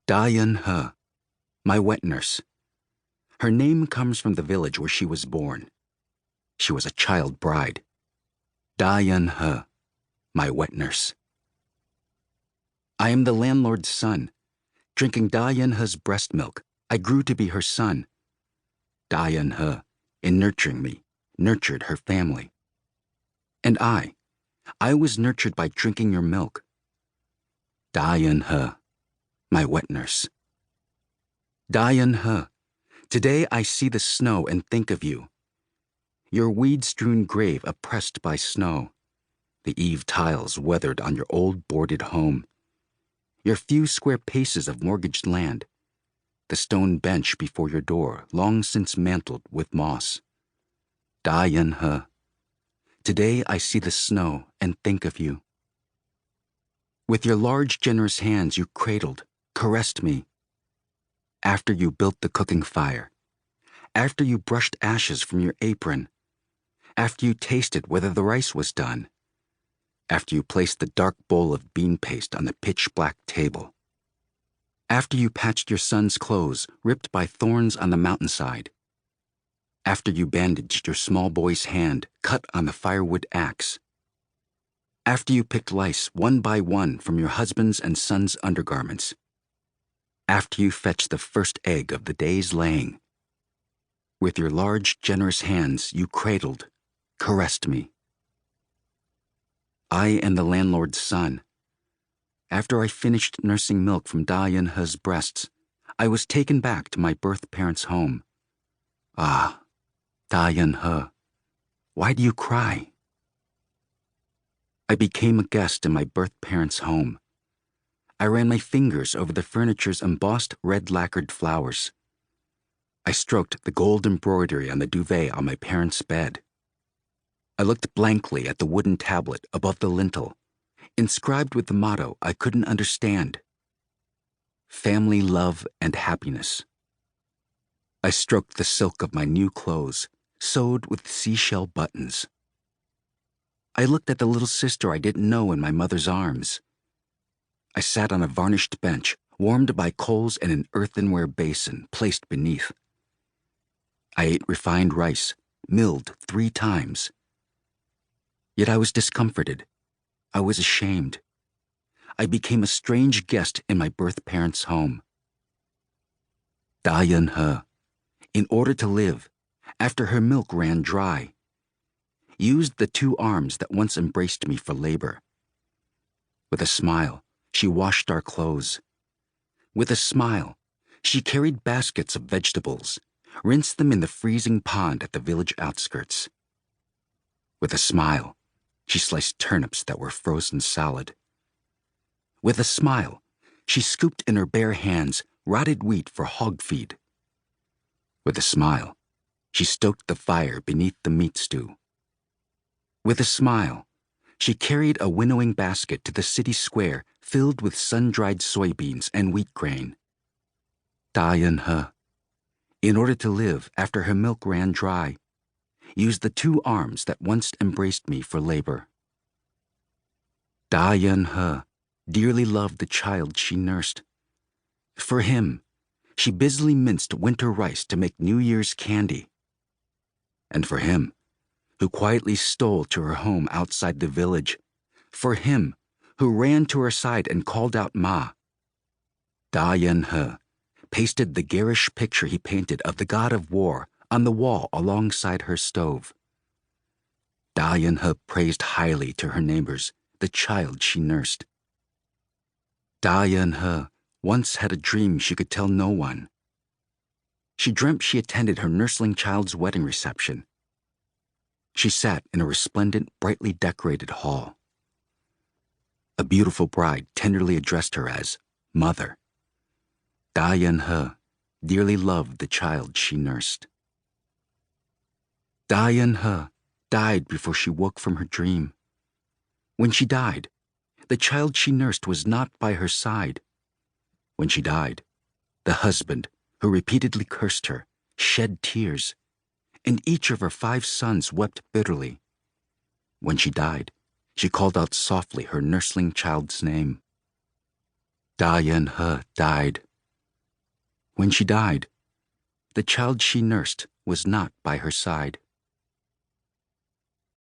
He, my wet nurse. Her name comes from the village where she was born. She was a child bride. He, my wet nurse. I am the landlord's son. Drinking He's breast milk, I grew to be her son. He, in nurturing me, nurtured her family. And I was nurtured by drinking your milk. He, my wet nurse. He, today I see the snow and think of you. Your weed-strewn grave oppressed by snow, the eave tiles weathered on your old boarded home, your few square paces of mortgaged land, the stone bench before your door long since mantled with moss. He, today I see the snow and think of you. With your large, generous hands you cradled, caressed me. After you built the cooking fire, after you brushed ashes from your apron, after you tasted whether the rice was done, after you placed the dark bowl of bean paste on the pitch-black table, after you patched your son's clothes ripped by thorns on the mountainside, after you bandaged your small boy's hand cut on the firewood axe, after you picked lice one by one from your husband's and son's undergarments, after you fetched the first egg of the day's laying, with your large, generous hands you cradled, caressed me. I am the landlord's son. After I finished nursing milk from He's breasts, I was taken back to my birth parents' home. Ah, He, why do you cry? I became a guest in my birth parents' home. I ran my fingers over the furniture's embossed red lacquered flowers. I stroked the gold embroidery on the duvet on my parents' bed. I looked blankly at the wooden tablet above the lintel, inscribed with the motto I couldn't understand: family love and happiness. I stroked the silk of my new clothes, sewed with seashell buttons. I looked at the little sister I didn't know in my mother's arms. I sat on a varnished bench, warmed by coals in an earthenware basin placed beneath. I ate refined rice, milled 3 times. Yet I was discomforted. I was ashamed. I became a strange guest in my birth parents' home. He, in order to live, after her milk ran dry, used the 2 arms that once embraced me for labor. With a smile, she washed our clothes. With a smile, she carried baskets of vegetables, rinsed them in the freezing pond at the village outskirts. With a smile, she sliced turnips that were frozen solid. With a smile, she scooped in her bare hands rotted wheat for hog feed. With a smile, she stoked the fire beneath the meat stew. With a smile, she carried a winnowing basket to the city square filled with sun-dried soybeans and wheat grain. He, in order to live after her milk ran dry, used the 2 arms that once embraced me for labor. He, dearly loved the child she nursed. For him, she busily minced winter rice to make New Year's candy. And for him, who quietly stole to her home outside the village, for him, who ran to her side and called out Ma, He pasted the garish picture he painted of the god of war on the wall alongside her stove. He praised highly to her neighbors the child she nursed. He once had a dream she could tell no one. She dreamt she attended her nursling child's wedding reception. She sat in a resplendent, brightly decorated hall. A beautiful bride tenderly addressed her as Mother. He dearly loved the child she nursed. He died before she woke from her dream. When she died, the child she nursed was not by her side. When she died, the husband, who repeatedly cursed her, shed tears, and each of her 5 sons wept bitterly. When she died, she called out softly her nursling child's name. He died, When she died, the child she nursed was not by her side.